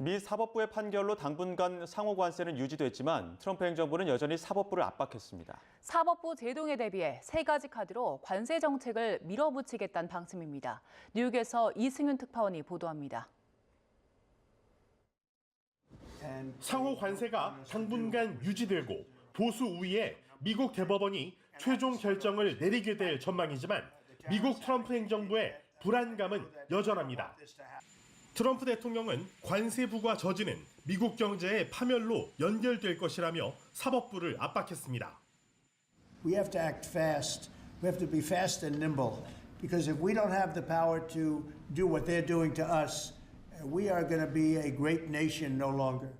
미 사법부의 판결로 당분간 상호 관세는 유지됐지만 트럼프 행정부는 여전히 사법부를 압박했습니다. 사법부 제동에 대비해 세 가지 카드로 관세 정책을 밀어붙이겠다는 방침입니다. 뉴욕에서 이승윤 특파원이 보도합니다. 상호 관세가 당분간 유지되고 보수 우위의 미국 대법원이 최종 결정을 내리게 될 전망이지만 미국 트럼프 행정부의 불안감은 여전합니다. 트럼프 대통령은 관세 부과 저지는 미국 경제의 파멸로 연결될 것이라며 사법부를 압박했습니다. We have to act fast. We have to be fast and nimble. Because if we don't have the power to do what they're doing to us, we are going to be a great nation no longer.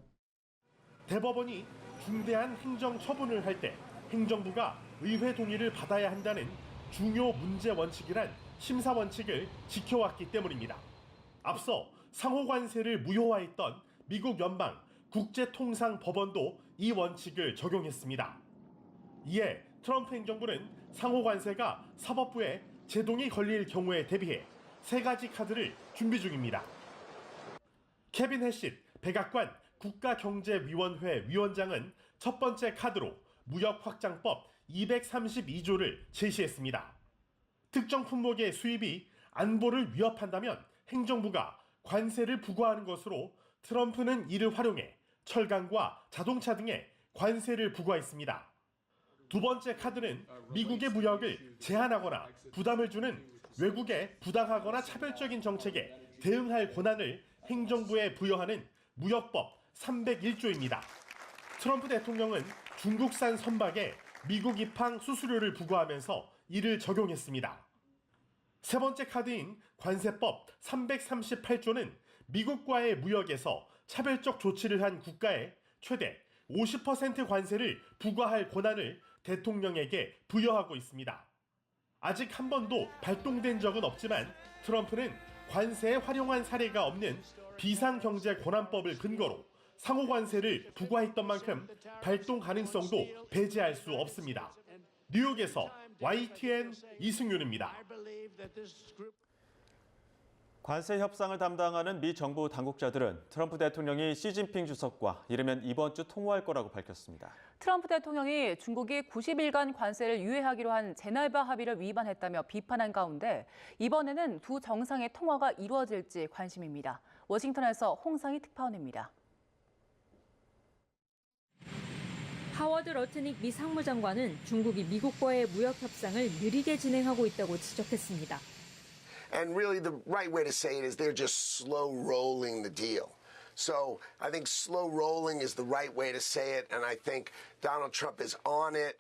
대법원이 중대한 행정 처분을 할 때 행정부가 의회 동의를 받아야 한다는 중요 문제 원칙이란 심사 원칙을 지켜왔기 때문입니다. 앞서 상호 관세를 무효화했던 미국 연방 국제통상법원도 이 원칙을 적용했습니다. 이에 트럼프 행정부는 상호 관세가 사법부에 제동이 걸릴 경우에 대비해 세 가지 카드를 준비 중입니다. 케빈 해시 백악관 국가경제위원회 위원장은 첫 번째 카드로 무역확장법 232조를 제시했습니다. 특정 품목의 수입이 안보를 위협한다면 행정부가 관세를 부과하는 것으로 트럼프는 이를 활용해 철강과 자동차 등에 관세를 부과했습니다. 두 번째 카드는 미국의 무역을 제한하거나 부담을 주는 외국의 부당하거나 차별적인 정책에 대응할 권한을 행정부에 부여하는 무역법 301조입니다. 트럼프 대통령은 중국산 선박에 미국 입항 수수료를 부과하면서 이를 적용했습니다. 세 번째 카드인 관세법 338조는 미국과의 무역에서 차별적 조치를 한 국가에 최대 50% 관세를 부과할 권한을 대통령에게 부여하고 있습니다. 아직 한 번도 발동된 적은 없지만 트럼프는 관세에 활용한 사례가 없는 비상경제권한법을 근거로 상호 관세를 부과했던 만큼 발동 가능성도 배제할 수 없습니다. 뉴욕에서 YTN 이승윤입니다. 관세 협상을 담당하는 미 정부 당국자들은 트럼프 대통령이 시진핑 주석과 이르면 이번 주 통화할 거라고 밝혔습니다. 트럼프 대통령이 중국이 90일간 관세를 유예하기로 한 제네바 합의를 위반했다며 비판한 가운데 이번에는 두 정상의 통화가 이루어질지 관심입니다. 워싱턴에서 홍상희 특파원입니다. 하워드 러트닉 미 상무장관은 중국이 미국과의 무역 협상을 느리게 진행하고 있다고 지적했습니다. And really the right way to say it is they're just slow rolling the deal. So I think slow rolling is the right way to say it, and I think Donald Trump is on it.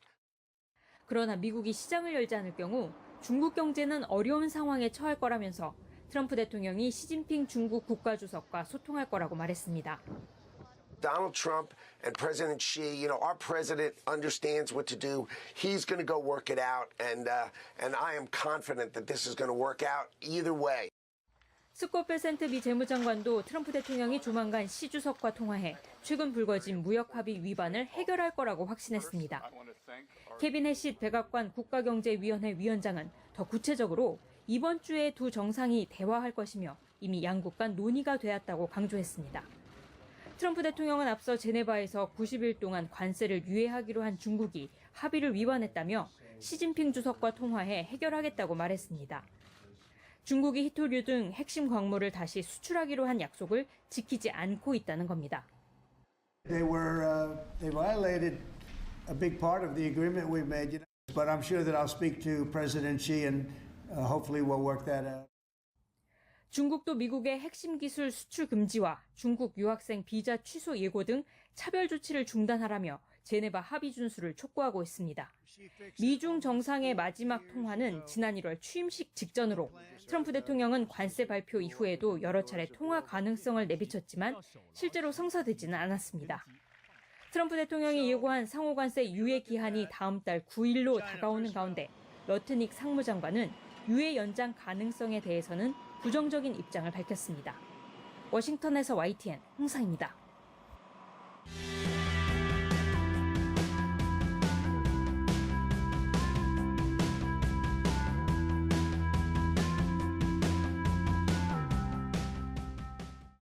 그러나 미국이 시장을 열지 않을 경우 중국 경제는 어려운 상황에 처할 거라면서 트럼프 대통령이 시진핑 중국 국가주석과 소통할 거라고 말했습니다. Donald Trump and President Xi, our president understands what to do. He's going to go work it out, and I am confident that this is going to work out either way. 스콧 베센트 미 재무장관도 트럼프 대통령이 조만간 시 주석과 통화해 최근 불거진 무역 합의 위반을 해결할 거라고 확신했습니다. 케빈 해시 백악관 국가경제위원회 위원장은 더 구체적으로 이번 주에 두 정상이 대화할 것이며 이미 양국 간 논의가 되었다고 강조했습니다. 트럼프 대통령은 앞서 제네바에서 90일 동안 관세를 유예하기로 한 중국이 합의를 위반했다며 시진핑 주석과 통화해 해결하겠다고 말했습니다. 중국이 히토류 등 핵심 광물을 다시 수출하기로 한 약속을 지키지 않고 있다는 겁니다. They violated a big part of the agreement we made, but I'm sure that I'll speak to President Xi and hopefully we'll work that out. 중국도 미국의 핵심 기술 수출 금지와 중국 유학생 비자 취소 예고 등 차별 조치를 중단하라며 제네바 합의 준수를 촉구하고 있습니다. 미중 정상의 마지막 통화는 지난 1월 취임식 직전으로 트럼프 대통령은 관세 발표 이후에도 여러 차례 통화 가능성을 내비쳤지만 실제로 성사되지는 않았습니다. 트럼프 대통령이 예고한 상호관세 유예 기한이 다음 달 9일로 다가오는 가운데 러트닉 상무장관은 유예 연장 가능성에 대해서는 부정적인 입장을 밝혔습니다. 워싱턴에서 YTN 홍상입니다.